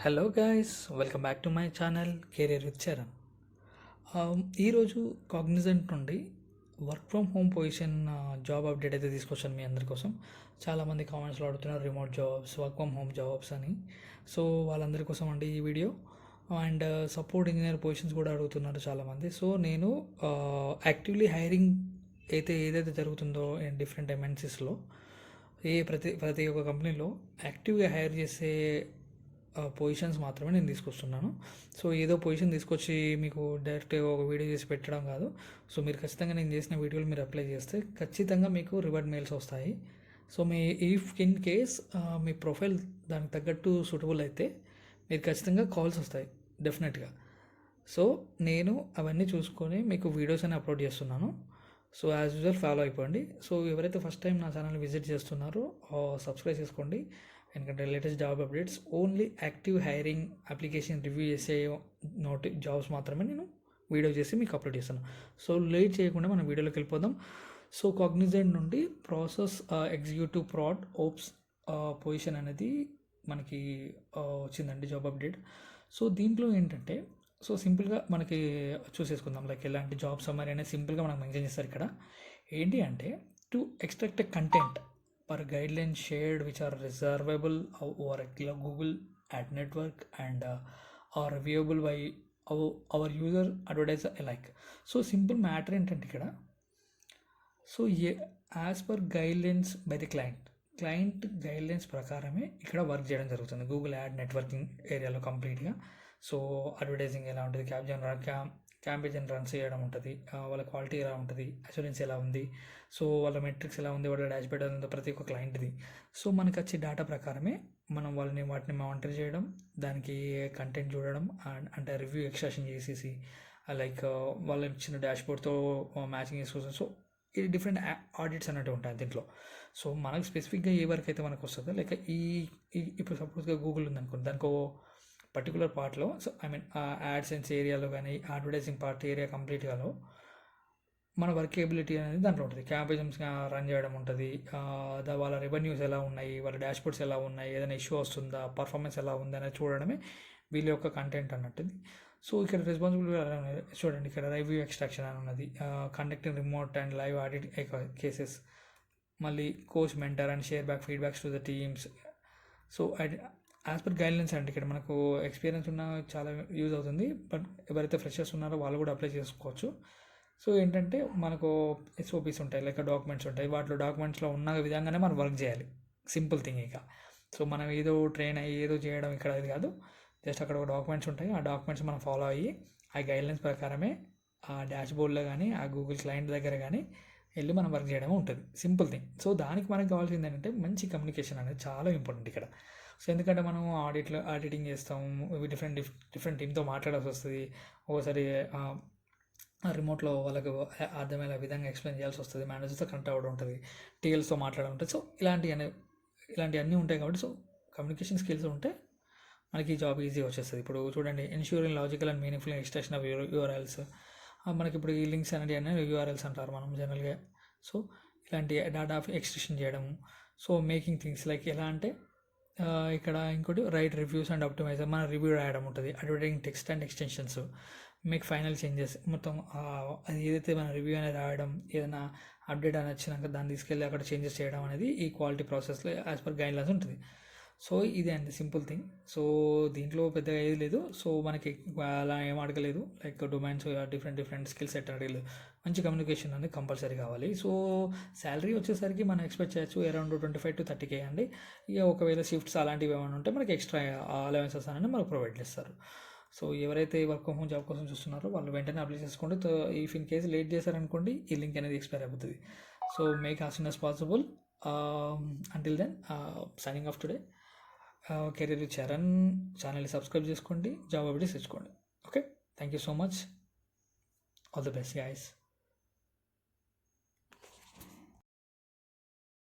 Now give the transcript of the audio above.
Hello guys, welcome back to my channel career with Charan. ఈరోజు Cognizant నుండి work from home position job update అయితే తీసుకొచ్చాను మీ అందరి కోసం. చాలామంది కామెంట్స్లో అడుగుతున్నారు remote jobs, work from home jobs అని. సో వాళ్ళందరి కోసం అండి ఈ video. And support engineer positions కూడా అడుగుతున్నారు చాలామంది. సో నేను యాక్టివ్లీ హైరింగ్ ఏదైతే జరుగుతుందో డిఫరెంట్ ఎంఎన్సీస్లో ప్రతి ఒక్క కంపెనీలో యాక్టివ్గా హైర్ చేసే పొజిషన్స్ మాత్రమే నేను తీసుకొస్తున్నాను. సో ఏదో పొజిషన్ తీసుకొచ్చి మీకు డైరెక్ట్గా ఒక వీడియో చేసి పెట్టడం కాదు. సో మీరు ఖచ్చితంగా నేను చేసిన వీడియోలు మీరు అప్లై చేస్తే ఖచ్చితంగా మీకు రివార్డ్ మెయిల్స్ వస్తాయి. So in case me profile దానికి తగ్గట్టు సూటబుల్ అయితే మీరు ఖచ్చితంగా కాల్స్ వస్తాయి డెఫినెట్గా. సో నేను అవన్నీ చూసుకొని మీకు వీడియోస్ అని అప్లోడ్ చేస్తున్నాను. సో యాజ్ యూజువల్ ఫాలో అయిపోండి. సో ఎవరైతే ఫస్ట్ టైం నా ఛానల్ విజిట్ చేస్తున్నారో సబ్స్క్రైబ్ చేసుకోండి. ఎందుకంటే latest job updates, only active hiring application review చేసే జాబ్స్ మాత్రమే నేను వీడియో చేసి మీకు అప్లోడ్ చేస్తాను. సో లేట్ చేయకుండా మనం వీడియోలోకి వెళ్ళిపోదాం. సో కాగ్నిజెంట్ నుండి process executive proud ops position అనేది మనకి వచ్చిందండి జాబ్ అప్డేట్. సో దీంట్లో ఏంటంటే సో సింపుల్గా మనకి చూసేసుకుందాం. లైక్ ఎలాంటి జాబ్ సమ్మరీ అనేది సింపుల్గా మనకు మెన్షన్ చేస్తారు. ఇక్కడ ఏంటి అంటే to extract content per guidelines shared which are reservable over a Google ad network and are reviewable by our user advertiser alike. So simple matter ఏంటంటే ఇక్కడ so as per guidelines by the client guidelines ప్రకారమే ఇక్కడ work చేయడం జరుగుతుంది Google add networking ఏరియాలో కంప్లీట్గా. So advertising ఎలా ఉంటుంది, క్యాంపెయిన్ రన్స్ చేయడం ఉంటుంది, వాళ్ళ క్వాలిటీ ఎలా ఉంటుంది, అష్యూరెన్స్ ఎలా ఉంది, సో వాళ్ళ మెట్రిక్స్ ఎలా ఉంది, వాళ్ళ డాష్బోర్డ్ ఎలా ఉందో ప్రతి ఒక్క క్లయింట్ది. సో మనకు వచ్చే డేటా ప్రకారమే మనం వాటిని మానిటర్ చేయడం, దానికి కంటెంట్ చూడడం, అంటే రివ్యూ ఎక్స్ట్రాక్షన్ చేసేసి లైక్ వాళ్ళు ఇచ్చిన డాష్బోర్డ్తో మ్యాచింగ్ చేసుకోవచ్చు. సో ఇది డిఫరెంట్ ఆడిట్స్ అన్నట్టు ఉంటాయి దీంట్లో. సో మనకు స్పెసిఫిక్గా ఏ వర్క్ అయితే మనకు వస్తుందో లైక్ ఇప్పుడు సపోజ్గా గూగుల్ ఉందనుకోండి, దానికో పర్టికులర్ పార్ట్లో సో యాడ్సెన్స్ ఏరియాలో కానీ అడ్వర్టైజింగ్ పార్ట్ ఏరియా కంప్లీట్గాలో మన వర్కేబిలిటీ అనేది దాంట్లో ఉంటుంది. క్యాంపెయిన్స్ రన్ చేయడం ఉంటుంది, వాళ్ళ రెవెన్యూస్ ఎలా ఉన్నాయి, వాళ్ళ డాష్బోర్డ్స్ ఎలా ఉన్నాయి, ఏదైనా ఇష్యూ వస్తుందా, పర్ఫార్మెన్స్ ఎలా ఉంది అనేది చూడడమే వీళ్ళ యొక్క కంటెంట్ అన్నట్టుది. సో ఇక్కడ రెస్పాన్సిబిలిటీ చూడండి, ఇక్కడ రివ్యూ ఎక్స్ట్రాక్షన్ అని ఉన్నది, conducting remote and live audit cases, మళ్ళీ coach mentor and share back feedbacks to the teams. So as per guidelines అంటే ఇక్కడ మనకు ఎక్స్పీరియన్స్ ఉన్న చాలా యూజ్ అవుతుంది, బట్ ఎవరైతే ఫ్రెషర్స్ ఉన్నారో వాళ్ళు కూడా అప్లై చేసుకోవచ్చు. సో ఏంటంటే మనకు ఎస్ఓపీస్ ఉంటాయి, లైక్ డాక్యుమెంట్స్ ఉంటాయి, వాటిలో డాక్యుమెంట్స్లో ఉన్న విధంగానే మనం వర్క్ చేయాలి. సింపుల్ థింగ్ ఇక. సో మనం ఏదో ట్రైన్ అయ్యి ఏదో చేయడం ఇక్కడ అది కాదు. జస్ట్ అక్కడ ఒక డాక్యుమెంట్స్ ఉంటాయి, ఆ డాక్యుమెంట్స్ మనం ఫాలో అయ్యి ఆ గైడ్లైన్స్ ప్రకారమే ఆ డాష్బోర్డ్లో కానీ ఆ గూగుల్ క్లయింట్ దగ్గర కానీ వెళ్ళి మనం వర్క్ చేయడమే ఉంటుంది. Simple thing. సో దానికి మనకు కావాల్సింది ఏంటంటే మంచి కమ్యూనికేషన్ అనేది చాలా ఇంపార్టెంట్ ఇక్కడ. సో ఎందుకంటే మనం ఆడిటింగ్ చేస్తాము, డిఫరెంట్ టీంతో మాట్లాడాల్సి వస్తుంది. ఒకసారి రిమోట్లో వాళ్ళకు అర్థమయ్యే విధంగా ఎక్స్ప్లెయిన్ చేయాల్సి వస్తుంది, మేనేజర్తో కనెక్ట్ అవ్వడం ఉంటుంది, టీఎల్స్తో మాట్లాడడం ఉంటుంది. సో ఇలాంటివన్నీ ఉంటాయి కాబట్టి సో కమ్యూనికేషన్ స్కిల్స్ ఉంటే మనకి జాబ్ ఈజీ వచ్చేస్తుంది. ఇప్పుడు చూడండి, ensuring logical and meaningful extraction of URLs. మనకి ఇప్పుడు ఈ లింక్స్ అనేవి యూఆర్ఎల్స్ అంటారు మనం జనరల్గా. సో ఇలాంటి డేటా ఎక్స్ట్రాక్షన్ చేయడము. సో మేకింగ్ థింగ్స్ లైక్ ఎలా అంటే ఇక్కడ ఇంకోటి రైట్ రివ్యూస్ అండ్ ఆప్టిమైజర్, మన రివ్యూ రాయడం ఉంటుంది, advertising text and extensions, make final changes. మొత్తం అది ఏదైతే మన రివ్యూ అనేది రాయడం, ఏదైనా అప్డేట్ అని వచ్చినాక దాన్ని తీసుకెళ్ళి అక్కడ చేంజెస్ చేయడం అనేది ఈ క్వాలిటీ ప్రాసెస్లో యాజ్ పర్ గైడ్లైన్స్ ఉంటుంది. సో ఇదే అండి సింపుల్ థింగ్. సో దీంట్లో పెద్దగా ఏది లేదు. సో మనకి అలా ఏం అడగలేదు, like domains different skill set అడగలేదు. మంచి కమ్యూనికేషన్ అనేది కంపల్సరీ కావాలి. సో శాలరీ వచ్చేసరికి మనం ఎక్స్పెక్ట్ చేయొచ్చు అరౌండ్ 25 to 30K అండి. ఇక ఒకవేళ షిఫ్ట్స్ అలాంటివి ఏమైనా ఉంటే మనకి ఎక్స్ట్రా అలవెన్సెస్ అనేది మనకు ప్రొవైడ్ చేస్తారు. సో ఎవరైతే వర్క్ ఫ్రమ్ హోమ్ జాబ్ కోసం చూస్తున్నారో వాళ్ళు వెంటనే అప్లై చేసుకోండి. ఇఫ్ ఇన్ కేసు లేట్ చేశారనుకోండి ఈ లింక్ అనేది ఎక్స్పైర్ అయిపోతుంది. So make as soon as possible. Until then signing off today. Career with Charan ఛానల్ని సబ్స్క్రైబ్ చేసుకోండి, జాబ్ అప్డేట్స్ తెచ్చుకోండి. Okay, thank you so much. All the best guys.